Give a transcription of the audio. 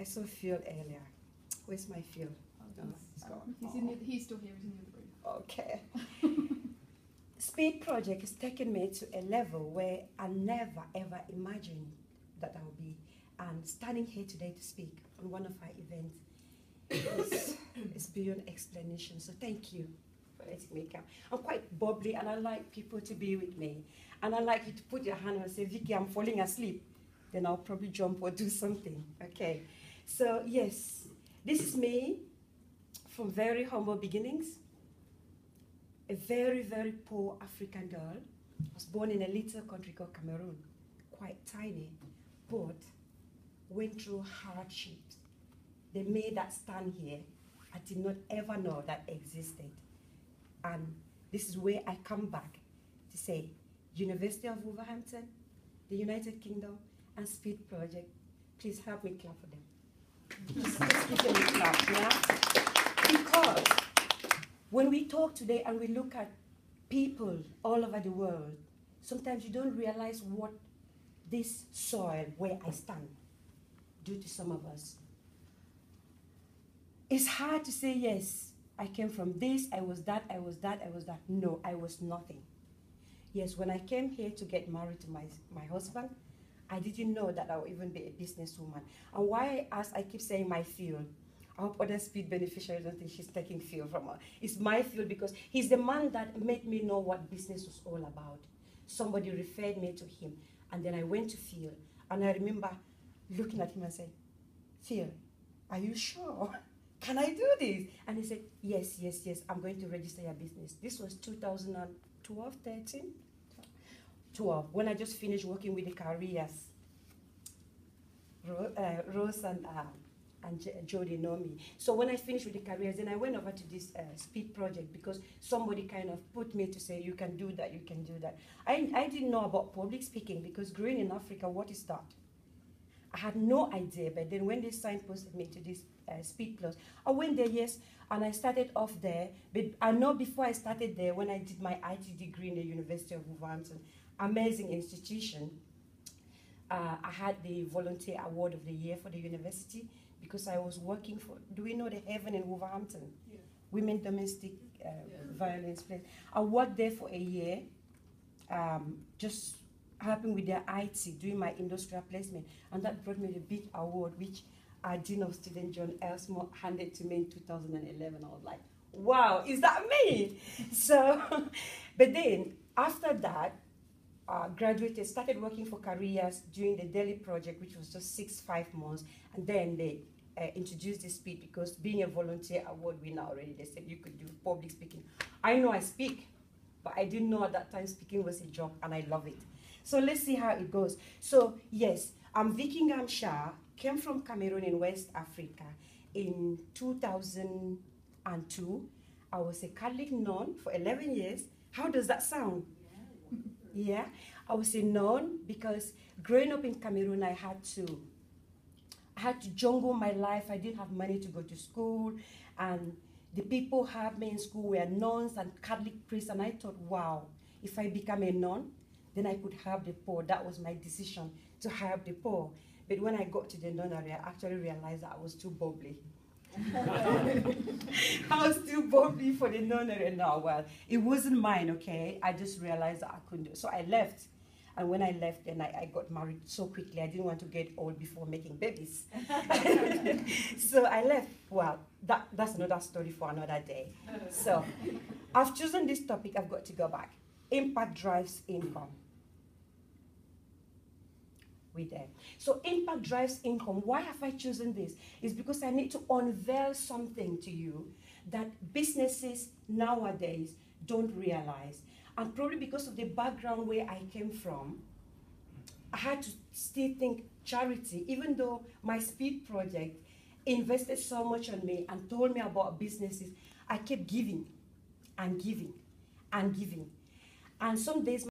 I saw Phil earlier. Where's my Phil? Oh, he's gone. He's still here, he's in the other room. Okay. Speed Project has taken me to a level where I never ever imagined that I would be. And standing here today to speak on one of our events is beyond explanation. So thank you for letting me come. I'm quite bubbly and I like people to be with me. And I like you to put your hand on and say, Vicky, I'm falling asleep. Then I'll probably jump or do something. Okay. So yes, this is me from very humble beginnings. A very, very poor African girl. I was born in a little country called Cameroon, quite tiny, but went through hardships. They made that stand here. I did not ever know that existed. And this is where I come back to say, University of Wolverhampton, the United Kingdom, and Speed Project, please help me clap for them. Just give them a clap, yeah? Because when we talk today and we look at people all over the world, sometimes you don't realize what this soil where I stand do to some of us. It's hard to say, yes, I came from this, I was that, I was that, I was that. No, I was nothing. Yes, when I came here to get married to my husband, I didn't know that I would even be a businesswoman. And why I keep saying my field. I hope other speed beneficiaries don't think she's taking field from her. It's my field because he's the man that made me know what business was all about. Somebody referred me to him. And then I went to Phil. And I remember looking at him and saying, Phil, are you sure? Can I do this? And he said, yes, yes, yes, I'm going to register your business. This was 2012, 13? 12, when I just finished working with the careers. Rose and Jody know me. So when I finished with the careers, then I went over to this Speed Project because somebody kind of put me to say, you can do that, you can do that. I didn't know about public speaking because growing in Africa, what is that? I had no idea, but then when they signposted me to this Speed Plus, I went there, yes, and I started off there. But I know before I started there, when I did my IT degree in the University of Wolverhampton, amazing institution, I had the Volunteer Award of the Year for the university because I was working for, do we know the Haven in Wolverhampton? Yeah. Women Domestic Violence Place. I worked there for a year, just helping with their IT, doing my industrial placement, and that brought me the big award, which our Dean of Students, John Elsmore, handed to me in 2011. I was like, wow, is that me? So, but then, after that, graduated, started working for careers during the Delhi project, which was just 5 months, and then they introduced the Speed because being a volunteer award winner already, they said you could do public speaking. I know I speak, but I didn't know at that time speaking was a job, and I love it. So let's see how it goes. So yes, I'm Vicky Ngamsha, came from Cameroon in West Africa in 2002. I was a Catholic nun for 11 years. How does that sound? Yeah, I was a nun because growing up in Cameroon, I had to jungle my life. I didn't have money to go to school, and the people who had me in school were nuns and Catholic priests, and I thought, wow, if I become a nun, then I could help the poor. That was my decision, to help the poor. But when I got to the nunnery, I actually realized that I was too bubbly. I was too bubbly for the nunnery now. Well, it wasn't mine, okay? I just realized that I couldn't do it. So I left. And when I left, then I got married so quickly. I didn't want to get old before making babies. So I left. Well, that's another story for another day. So I've chosen this topic. I've got to go back. Impact drives income. There. So impact drives income. Why have I chosen this? It's because I need to unveil something to you that businesses nowadays don't realize. And probably because of the background where I came from, I had to still think charity, even though my Speed Project invested so much on me and told me about businesses, I kept giving and giving and giving. And some days